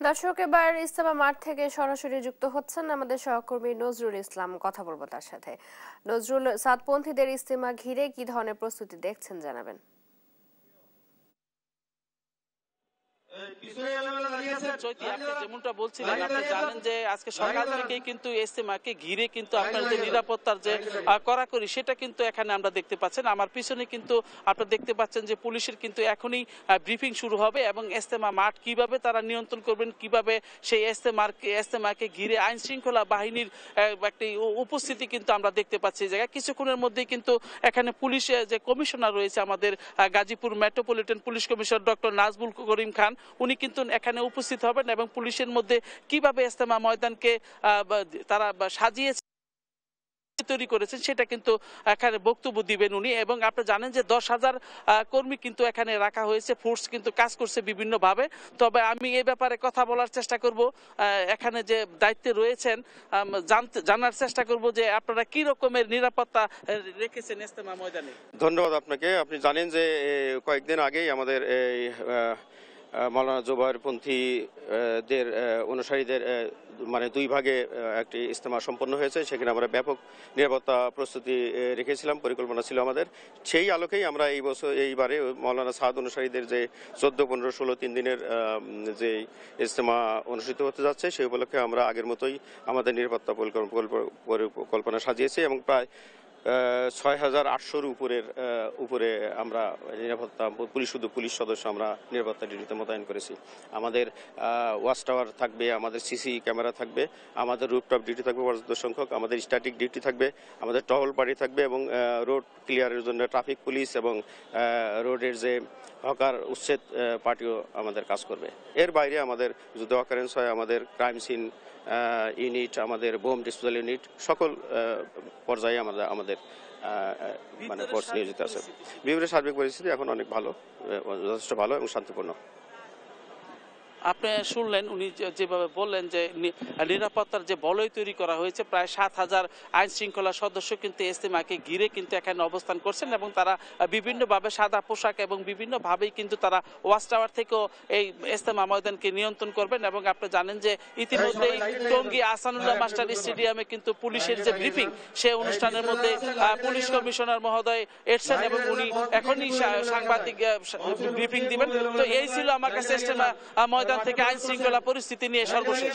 দর্শক, এবার ইজতেমা মাঠ থেকে সরাসরি যুক্ত হচ্ছেন আমাদের সহকর্মী নজরুল ইসলাম। কথা বলবো তার সাথে। নজরুল, সাতপন্থীদের ইজতেমা ঘিরে কি ধরনের প্রস্তুতি দেখছেন জানাবেন। চৈতি, আপনি যেমনটা বলছিলেন, আপনি জানেন যে আজকে সকাল থেকেই কিন্তু ইজতেমাকে ঘিরে কিন্তু আপনার যে নিরাপত্তার যে কড়াকড়ি সেটা কিন্তু এখানে আমরা দেখতে পাচ্ছেন। আমার পিছনে কিন্তু আপনারা দেখতে পাচ্ছেন যে পুলিশের কিন্তু এখনই ব্রিফিং শুরু হবে এবং ইজতেমা মাঠ কিভাবে তারা নিয়ন্ত্রণ করবেন, কিভাবে সেই ইজতেমাকে ঘিরে আইন শৃঙ্খলা বাহিনীর একটি উপস্থিতি কিন্তু আমরা দেখতে পাচ্ছি এই জায়গায়। কিছুক্ষণের মধ্যেই কিন্তু এখানে পুলিশ যে কমিশনার রয়েছে আমাদের Gazipur metropolitan police commissioner doctor Nazbul Karim Khan, উনি কিন্তু এখানে উপস্থিত হবেন এবং পুলিশের মধ্যে কিভাবে ইজতেমা ময়দানকে তারা সাজিয়েছে তৈরি করেছেন সেটা কিন্তু এখানে বক্তব্য দিবেন উনি। এবং আপনি জানেন যে 10,000 কর্মী কিন্তু এখানে রাখা হয়েছে, ফোর্স কিন্তু কাজ করছে বিভিন্ন ভাবে। তবে আমি এই ব্যাপারে কথা বলার চেষ্টা করব, এখানে যে দায়িত্বে রয়েছেন জানার চেষ্টা করব যে আপনারা কি রকমের নিরাপত্তা রেখেছেন ইজতেমা ময়দানে। ধন্যবাদ আপনাকে। আপনি জানেন যে কয়েকদিন আগেই আমাদের এই মাওলানা জুবায়েরপন্থীদের অনুসারীদের মানে দুই ভাগে একটি ইজতেমা সম্পন্ন হয়েছে। সেখানে আমরা ব্যাপক নিরাপত্তা প্রস্তুতি রেখেছিলাম, পরিকল্পনা ছিল আমাদের। সেই আলোকেই আমরা এইবারে মাওলানা সাদ অনুসারীদের যে 14, 15, 16 3 দিনের যে ইজতেমা অনুষ্ঠিত হতে যাচ্ছে সেই উপলক্ষে আমরা আগের মতোই আমাদের নিরাপত্তা পরিকল্পনা সাজিয়েছি এবং প্রায় 6,800-র উপরে আমরা নিরাপত্তা পুলিশ সদস্য আমরা নিরাপত্তা ডিউটিতে মোতায়েন করেছি। আমাদের ওয়াচ টাওয়ার থাকবে, আমাদের সিসি ক্যামেরা থাকবে, আমাদের রুফটপ ডিউটি থাকবে পর্যাপ্ত সংখ্যক, আমাদের স্ট্যাটিক ডিউটি থাকবে, আমাদের টহল পার্টি থাকবে এবং রোড ক্লিয়ারের জন্য ট্রাফিক পুলিশ এবং রোডের যে হকার উচ্ছেদ পার্টিও আমাদের কাজ করবে। এর বাইরে আমাদের যদি অকারেন্স হয় আমাদের ক্রাইম সিন ইউনিট, আমাদের বোম ডিসপোজাল ইউনিট, সকল পর্যায়ে আমাদের মানে ফোর্স নিয়োজিত আছে। বিভিন্ন সার্বিক পরিস্থিতি এখন অনেক ভালো, যথেষ্ট ভালো এবং শান্তিপূর্ণ। আপনি শুনলেন উনি যেভাবে বললেন যে নিরাপত্তার যে বলয় তৈরি করা হয়েছে, প্রায় 7,000 আইন শৃঙ্খলা সদস্য কিন্তু ইজতেমাকে ঘিরে কিন্তু এখানে অবস্থান করছেন এবং তারা বিভিন্নভাবে সাদা পোশাক এবং বিভিন্নভাবেই কিন্তু তারা ওয়াচ টাওয়ার থেকেও এই ইজতেমা ময়দানকে নিয়ন্ত্রণ করবেন। এবং আপনি জানেন যে ইতিমধ্যেই টঙ্গী আহসানুল্লাহ মাস্টার স্টেডিয়ামে কিন্তু পুলিশের যে ব্রিফিং, সেই অনুষ্ঠানের মধ্যে পুলিশ কমিশনার মহোদয় এসেছেন এবং উনি এখনই সাংবাদিক ব্রিফিং দিবেন। তো এই ছিল আমার কাছে ইজতেমা ময়দান থেকে আইন শৃঙ্খলা পরিস্থিতি নিয়ে সর্বশেষ।